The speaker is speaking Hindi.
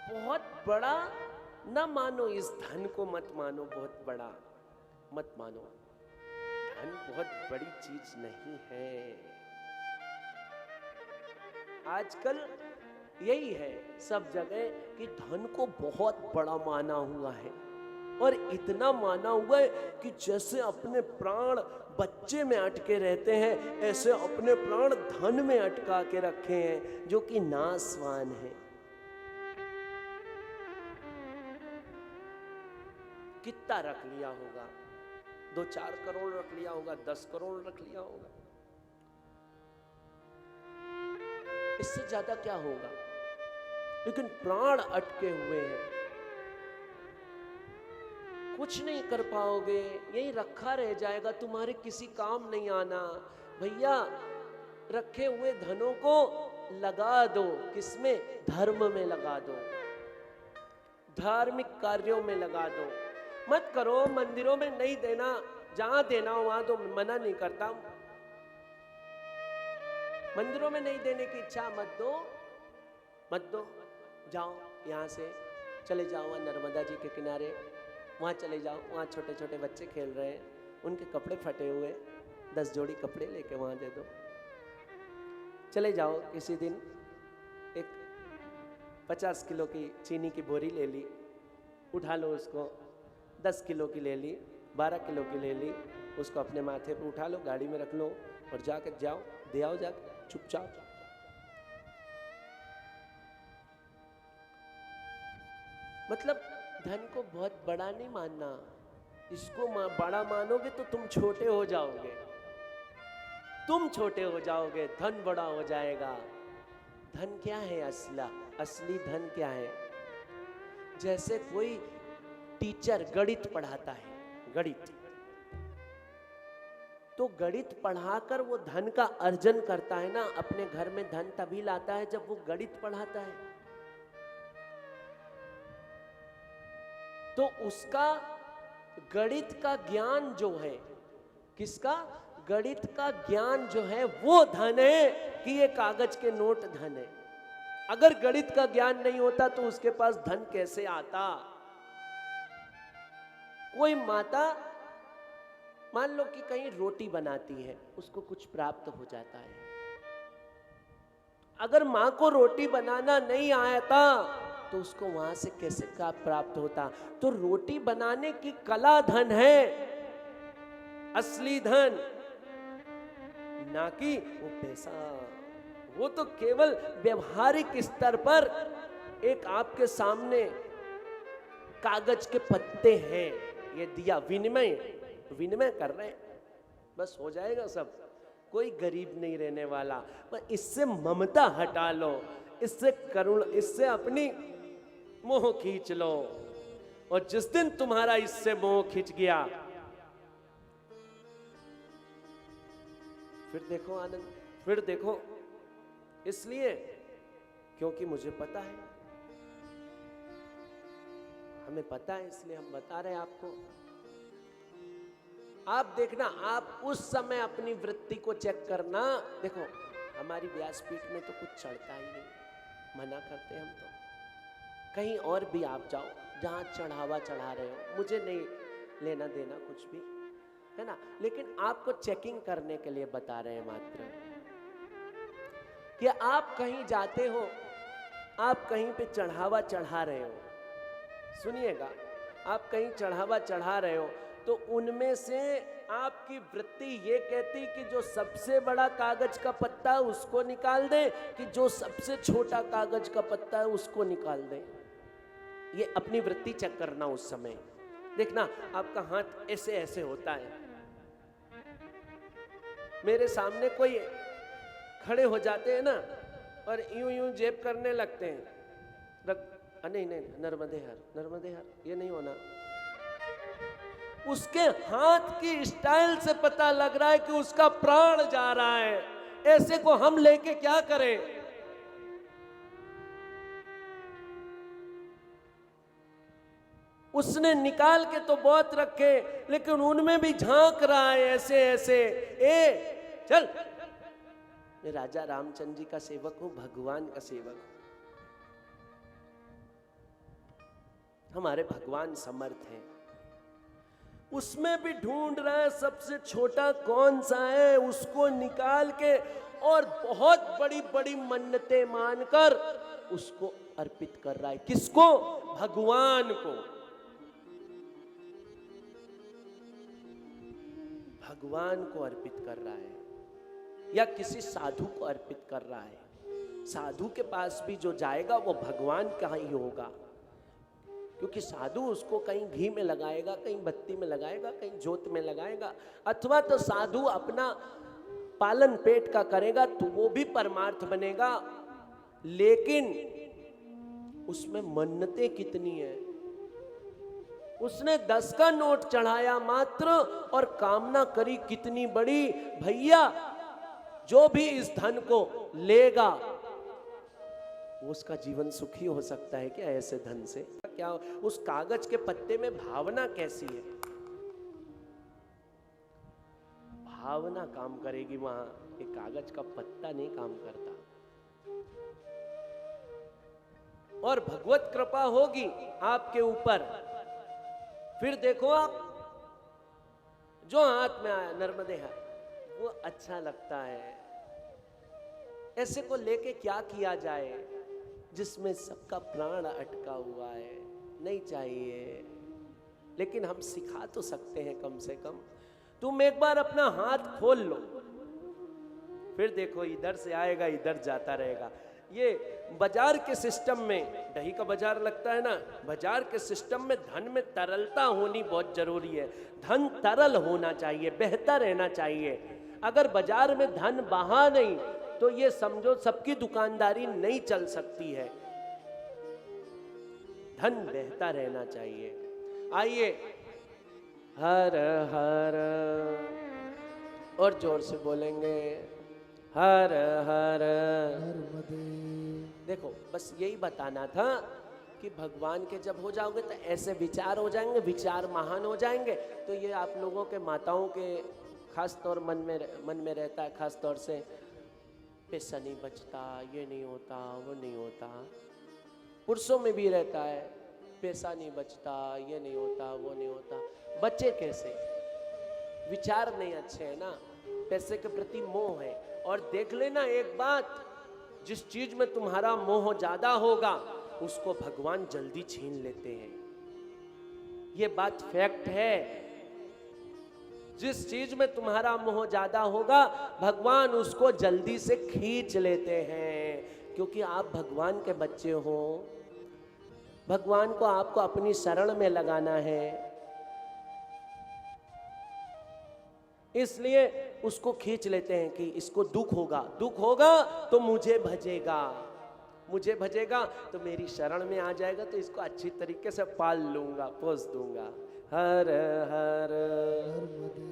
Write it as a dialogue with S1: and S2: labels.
S1: बहुत बड़ा न मानो, इस धन को मत मानो बहुत बड़ा, मत मानो। धन बहुत बड़ी चीज नहीं है। आजकल यही है सब जगह कि धन को बहुत बड़ा माना हुआ है, और इतना माना हुआ है कि जैसे अपने प्राण बच्चे में अटके रहते हैं, ऐसे अपने प्राण धन में अटका के रखे हैं, जो कि नाशवान है। कितना रख लिया होगा? 2-4 करोड़ रख लिया होगा, 10 करोड़ रख लिया होगा, इससे ज्यादा क्या होगा? लेकिन प्राण अटके हुए हैं, कुछ नहीं कर पाओगे, यही रखा रह जाएगा, तुम्हारे किसी काम नहीं आना। भैया, रखे हुए धनों को लगा दो, किसमें? धर्म में लगा दो, धार्मिक कार्यों में लगा दो। मत करो मंदिरों में नहीं देना, जहां देना हो वहां तो मना नहीं करता, मंदिरों में नहीं देने की इच्छा मत दो, मत दो। जाओ यहाँ से चले जाओ, वहाँ नर्मदा जी के किनारे वहाँ चले जाओ, वहाँ छोटे छोटे बच्चे खेल रहे हैं, उनके कपड़े फटे हुए, 10 जोड़ी कपड़े लेके वहाँ दे दो। चले जाओ किसी दिन, एक 50 किलो की चीनी की बोरी ले ली, उठा लो उसको, 10 किलो की ले ली, 12 किलो की ले ली, उसको अपने माथे पे उठा लो, गाड़ी में रख लो और जाकर जाओ, दे आओ जाकर चुपचाप। मतलब धन को बहुत बड़ा नहीं मानना, इसको बड़ा मानोगे तो तुम छोटे हो जाओगे, तुम छोटे हो जाओगे, धन बड़ा हो जाएगा। धन क्या है? असली धन क्या है? जैसे कोई टीचर गणित पढ़ाता है, गणित, तो गणित पढ़ाकर वो धन का अर्जन करता है ना, अपने घर में धन तभी लाता है जब वो गणित पढ़ाता है। तो उसका गणित का ज्ञान जो है, किसका? गणित का ज्ञान जो है वो धन है कि ये कागज के नोट धन है। अगर गणित का ज्ञान नहीं होता तो उसके पास धन कैसे आता? कोई माता मान लो कि कहीं रोटी बनाती है, उसको कुछ प्राप्त हो जाता है। अगर माँ को रोटी बनाना नहीं आता तो उसको वहां से कैसे प्राप्त होता? तो रोटी बनाने की कला धन है, असली धन, ना कि वो पैसा। वो तो केवल व्यवहारिक स्तर पर एक आपके सामने कागज के पत्ते हैं, ये दिया, विनिमय कर रहे हैं, बस हो जाएगा सब, कोई गरीब नहीं रहने वाला। पर इससे ममता हटा लो, इससे करुण, इससे अपनी मोह खींच लो, और जिस दिन तुम्हारा इससे मोह खींच गया, फिर देखो आनंद, फिर देखो। इसलिए क्योंकि मुझे पता है, हमें पता है, इसलिए हम बता रहे हैं आपको। आप देखना, आप उस समय अपनी वृत्ति को चेक करना। देखो हमारी व्यासपीठ में तो कुछ चढ़ता ही नहीं, मना करते हम तो। कहीं और भी आप जाओ जहां चढ़ावा चढ़ा रहे हो, मुझे नहीं लेना देना कुछ भी, है ना, लेकिन आपको चेकिंग करने के लिए बता रहे हैं मात्र, कि आप कहीं जाते हो, आप कहीं पे चढ़ावा चढ़ा रहे हो, सुनिएगा, आप कहीं चढ़ावा चढ़ा रहे हो, तो उनमें से आपकी वृत्ति ये कहती कि जो सबसे बड़ा कागज का पत्ता है उसको निकाल दे, कि जो सबसे छोटा कागज का पत्ता है उसको निकाल दे। ये अपनी वृत्ति चेक करना उस समय। देखना आपका हाथ ऐसे ऐसे होता है, मेरे सामने कोई खड़े हो जाते हैं ना, और यूं यूं जेब करने लगते हैं, नहीं नहीं, नर्मदे हर, ये नहीं होना। उसके हाथ की स्टाइल से पता लग रहा है कि उसका प्राण जा रहा है। ऐसे को हम लेके क्या करें? उसने निकाल के तो बहुत रखे, लेकिन उनमें भी झांक रहा है ऐसे ऐसे। चल, मैं राजा रामचंद्र जी का सेवक हूं, भगवान का सेवक हूं। हमारे भगवान समर्थ हैं। उसमें भी ढूंढ रहा है सबसे छोटा कौन सा है, उसको निकाल के और बहुत बड़ी बड़ी मन्नतें मानकर उसको अर्पित कर रहा है। किसको? भगवान को। भगवान को अर्पित कर रहा है या किसी साधु को अर्पित कर रहा है। साधु के पास भी जो जाएगा वो भगवान का ही होगा, क्योंकि साधु उसको कहीं घी में लगाएगा, कहीं बत्ती में लगाएगा, कहीं जोत में लगाएगा, अथवा तो साधु अपना पालन पेट का करेगा तो वो भी परमार्थ बनेगा। लेकिन उसमें मन्नतें कितनी है। उसने 10 का नोट चढ़ाया मात्र और कामना करी कितनी बड़ी। भैया जो भी इस धन को लेगा वो उसका जीवन सुखी हो सकता है क्या ऐसे धन से? क्या उस कागज के पत्ते में भावना कैसी है? भावना काम करेगी वहां, एक कागज का पत्ता नहीं काम करता। और भगवत कृपा होगी आपके ऊपर, फिर देखो आप जो हाथ में आया नर्मदे हाथ, वो अच्छा लगता है। ऐसे को लेके क्या किया जाए जिसमें सबका प्राण अटका हुआ है? नहीं चाहिए। लेकिन हम सिखा तो सकते हैं कम से कम। तुम एक बार अपना हाथ खोल लो, फिर देखो इधर से आएगा इधर जाता रहेगा। ये बाजार के सिस्टम में, दही का बाजार लगता है ना, बाजार के सिस्टम में धन में तरलता होनी बहुत जरूरी है। धन तरल होना चाहिए, बेहतर रहना चाहिए। अगर बाजार में धन बहा नहीं तो ये समझो सबकी दुकानदारी नहीं चल सकती है। धन बहता रहना चाहिए। आइए हर हर, और जोर से बोलेंगे हर हर। देखो बस यही बताना था कि भगवान के जब हो जाओगे तो ऐसे विचार हो जाएंगे, विचार महान हो जाएंगे। तो ये आप लोगों के माताओं के खास तौर मन में रहता है, खास तौर से पैसा नहीं बचता, ये नहीं होता, वो नहीं होता। पुरुषों में भी रहता है, पैसा नहीं बचता, ये नहीं होता, वो नहीं होता। बच्चे कैसे? विचार नहीं अच्छे हैं ना, पैसे के प्रति मोह है। और देख लेना एक बात, जिस चीज में तुम्हारा मोह ज्यादा होगा उसको भगवान जल्दी छीन लेते हैं। ये बात फैक्ट है। जिस चीज में तुम्हारा मोह ज्यादा होगा भगवान उसको जल्दी से खींच लेते हैं, क्योंकि आप भगवान के बच्चे हो। भगवान को आपको अपनी शरण में लगाना है, इसलिए उसको खींच लेते हैं कि इसको दुख होगा तो मुझे भजेगा, मुझे भजेगा तो मेरी शरण में आ जाएगा, तो इसको अच्छी तरीके से पाल लूंगा, पोस दूंगा। हर हर